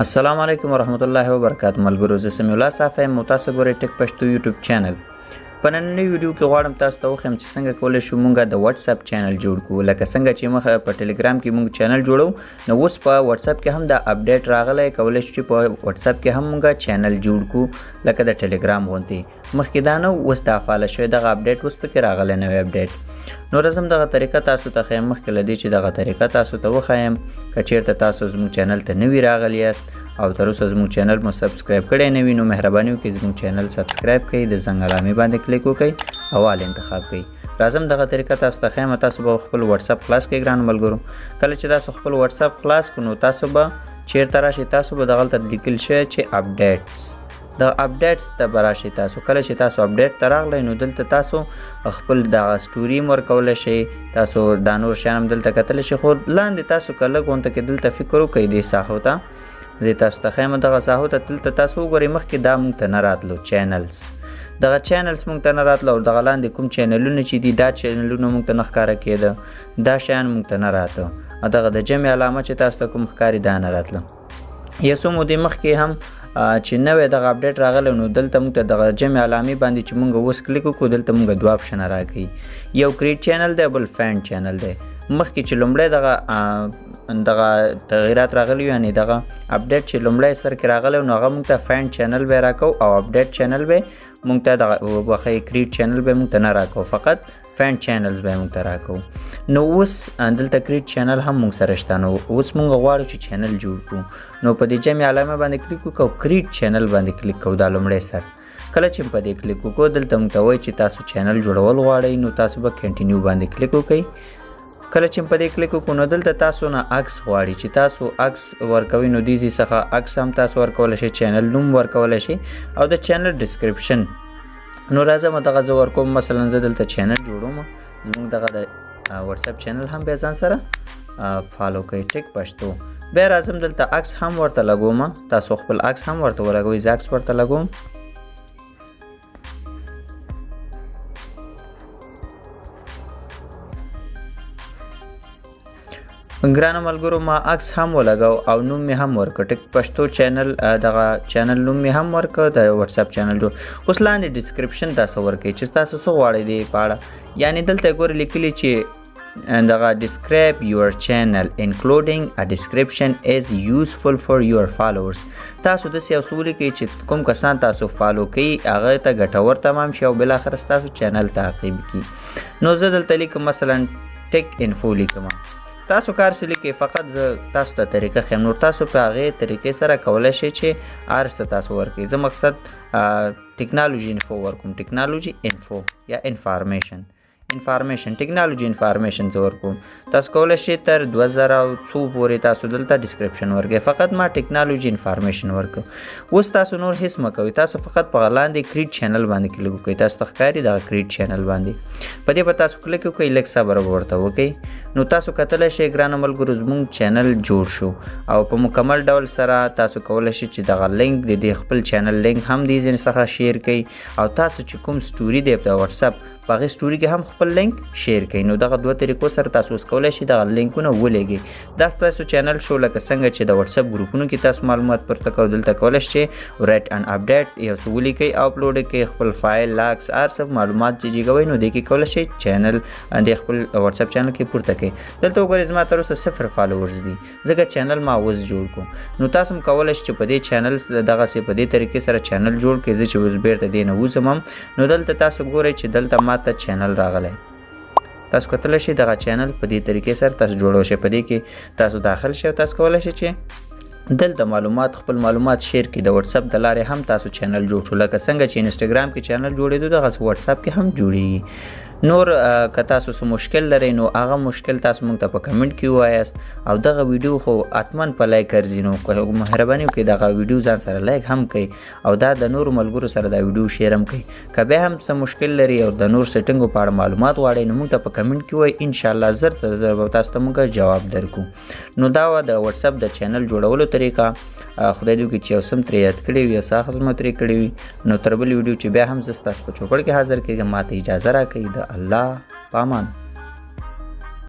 السلام علیکم ورحمت الله وبرکاته ملګرو زه سمیع الله صاحب یم تاسو ګورئ ټیک پښتو یوټیوب چینل په نننۍ ویډیو کې غواړم تاسو ته وښیم چې څنګه کولی شو مونږ د واتس اپ چینل جوړ کړو لکه څنګه چې مخه په ټیلیګرام کې مونږ چینل جوړو نو اوس په واتس اپ کې هم دا اپډیټ راغلی کولی شو چې په واتس اپ کې هم مونږ چینل جوړ کړو لکه د ټیلیګرام غوندې مخکې دا نه اوس دا فعاله شوی دغه اپډیټ اوس پکې راغلی نوی اپډیټ نو راځم دغه طریقه تاسو ته ښیم مخکې له دې چې دغه طریقه تاسو ته وښیم که چیرته تاسو زموږ چینل ته نوي راغلي یاست او تر اوسه زموږ چینل مو سبسکرایب کړی نه وي نو مهرباني وکړئ زموږ چینل سبسکرایب کړئ د زنګ علامې باندې کلیک وکړئ او آل انتخاب کړئ راځم دغه طریقه تاسو ته ښیم تاسو به خپل واتس اپ خلاص کړئ ګرانو ملګرو کله چې تاسو خپل واتس اپ خلاص کړو نو تاسو به چیرته راشئ تاسو به دغلته لیکل شوی چې اپډیټس د اپډیټس ته به راشئ تاسو کله چې تاسو اپډیټ ته راغلی نو دلته تاسو خپل دغه سټوري هم ورکولی شئ تاسو دا نور شیان هم دلته کتلی شئ خو لاندې تاسو که لږ غونته کې دلته فکر وکړئ دې ساحو ته زه تاسو ته ښیم دغه ساحو ته دلته تاسو وګورئ مخکې دا موږ ته نه راتلو چینلز دغه چینلز موږ ته نه راتلو او دغه لاندې کوم چینلونه چې دي دا چینلونه موږ ته نه ښکاره کېده دا شیان موږ ته نه راته او دغه د جمع علامه چې تاسو ته کوم ښکاري دا نه راتله یو څو مودې مخکې هم چې نوی دغه اپډیټ راغلی نو دلته موږ ته دغه جمع علامې باندې چې موږ اوس کلیک وکړو دلته موږ دوه اپشنه راکوي یو کریټ چینل دی بل فینډ چینل دی مخکې چې لومړی دغه تغییرات راغلي یعنی دغه اپډیټ چې لومړی سر کې راغلی نو هغه موږ ته فینډ چینل به یې راکو او اپډیټ چینل به موږ ته دغه وښیي کریټ چینل به موږ ته نه راکو فقط فینډ چینلز به یې موږ ته راکو نو اوس دلته کریټ چینل هم موږ سره شته نو اوس موږ غواړو چې چینل جوړ کړو نو په دې جمع علامه باندې کلیک وکړو کریټ چینل باندې کلیک کوو دا لومړی سر کله چې په دې کلیک وکړو دلته موږ ته وایي چې تاسو چینل جوړول غواړئ نو تاسو به کنټینیو باندې کلیک وکړئ کله چې په دې کلیک وکړو نو دلته تاسو نه عکس غواړي چې تاسو عکس ورکوئ نو دې څخه عکس هم تاسو ورکولی شئ چینل نوم ورکولی شئ او د چینل ډسکرپشن نو راځم دغه زه ورکوم مثلا زه دلته چینل جوړوم زموږ دغه د واتس اپ چینل هم بیا ځان سره فالو کوئ ټیک پښتو بیا راځم دلته عکس هم ورته لګوم تاسو خپل عکس هم ورته ولګوئ زه عکس ورته لګوم ګرانو ملګرو ما عکس هم ولګاو او نوم مې هم ورکړ ټیک پښتو چینل دغه چینل نوم مې هم ورکړ د واتس اپ چینل جوړ اوس لاندې ډسکرپشن تاسو ورکړئ چې تاسو څه غواړئ دې په اړه یعنی دلته ګورئ لیکلي چې دغه describe your channel including a description is useful for your followers تاسو داسې یو څه ولیکئ چې کوم کسان تاسو فالو کوي هغه ته ګټور تمام شي او بالاخره ستاسو چینل تعقیب کړي نو زه دلته لیکم مثلا ټیک انفو لیکم تاسو کار څه لیکئ فقط زه تاسو ته طریقه ښیم نور تاسو په هغې طریقې سره کولی شئ چې هر څه تاسو ورکړئ زه مقصد ټیکنالوژي انفو ورکوم ټیکنالوژي انفو یا انفارمیشن ټیکنالوژي انفارمیشن زه ورکوم تاسو کولی شئ تر 2000 پورې تاسو دلته ډسکرپشن ورکړئ فقط ما ټیکنالوژي انفارمیشن ورکړ اوس تاسو نور هیڅ مه کوئ تاسو فقط په لاندې کریټ چینل باندې کلیک وکړئ تاسو ته ښکاري دغه کریټ چینل باندې په دې به تاسو کلیک وکړئ لږ صبر به ورته وکړئ نو تاسو کتلی شئ ګرانو ملګرو زموږ چینل جوړ شو او په مکمل ډول سره تاسو کولی شئ چې دغه لینک د دې خپل چینل لینک هم دې ځینې څخه شیر کړئ او تاسو چې کوم سټوري دی د واتس اپ په هغې سټوري کې هم خپل لینک شیر کړئ نو دغه دوه طریقو سره تاسو اوس کولی شئ دغه لینکونه ولېږئ دا ستاسو چینل شو لکه څنګه چې د واتس اپ ګروپونو کې تاسو معلومات پورته کوئ دلته کولی شئ رایټ ان اپډیټ یو څه ولیکئ او اپلوډ یې کړئ خپل فایل لاکس هر څه معلومات چې جګوئ نو دې کې کولی شئ چینل د خپل واتس اپ چینل کې پورته کړئ دلته وګورئ زما تر اوسه 0 فالوورز دي ځکه چینل ما اوس جوړ کړو نو تاسو هم کولی شئ چې په دې چینل دغسې په دې طریقې سره چینل جوړ کړئ زه چې اوس بیرته دې نه وځم هم نو دلته تاسو ګورئ چې دلته ماته چینل راغلی تاسو کتلی شئ دغه چینل په دې طریقې سره تاسو جوړولی شئ په دې کې تاسو داخل شئ او تاسو کولی شئ چې دلته معلومات خپل معلومات شیر کړئ د واتس اپ د لارې هم تاسو چینل جوړ شو لکه څنګه چې انسټاګرام کې چینل جوړېدو دغسې واتس اپ کې هم جوړېږي نور که تاسو څه مشکل لرئ نو هغه مشکل تاسو موږ ته په کمنټ کې ووایاست او دغه ویډیو خو حتما په لایک ارځي نو مهرباني وکړئ دغه ویډیو ځان سره لایک هم کړئ او دا د نورو ملګرو سره دا ویډیو شیر هم کړئ که بیا هم څه مشکل لري او د نور سیټینګو په اړه معلومات غواړئ نو موږ ته په کمنټ کې ووایئ انشاءالله زر تر زر به تاسو ته موږ جواب درکړو نو دا وه د واتس اپ د چینل جوړولو طریقه خدای دې وکړي چې یو څه ترې یاد کړی وي یا څه اخذ مو ترې کړی وي نو تر بل ویډیو چې بیا هم زه ستاسو په چوپړ کې حاضر کېږم ماته اجازه راکړئ د الله په امان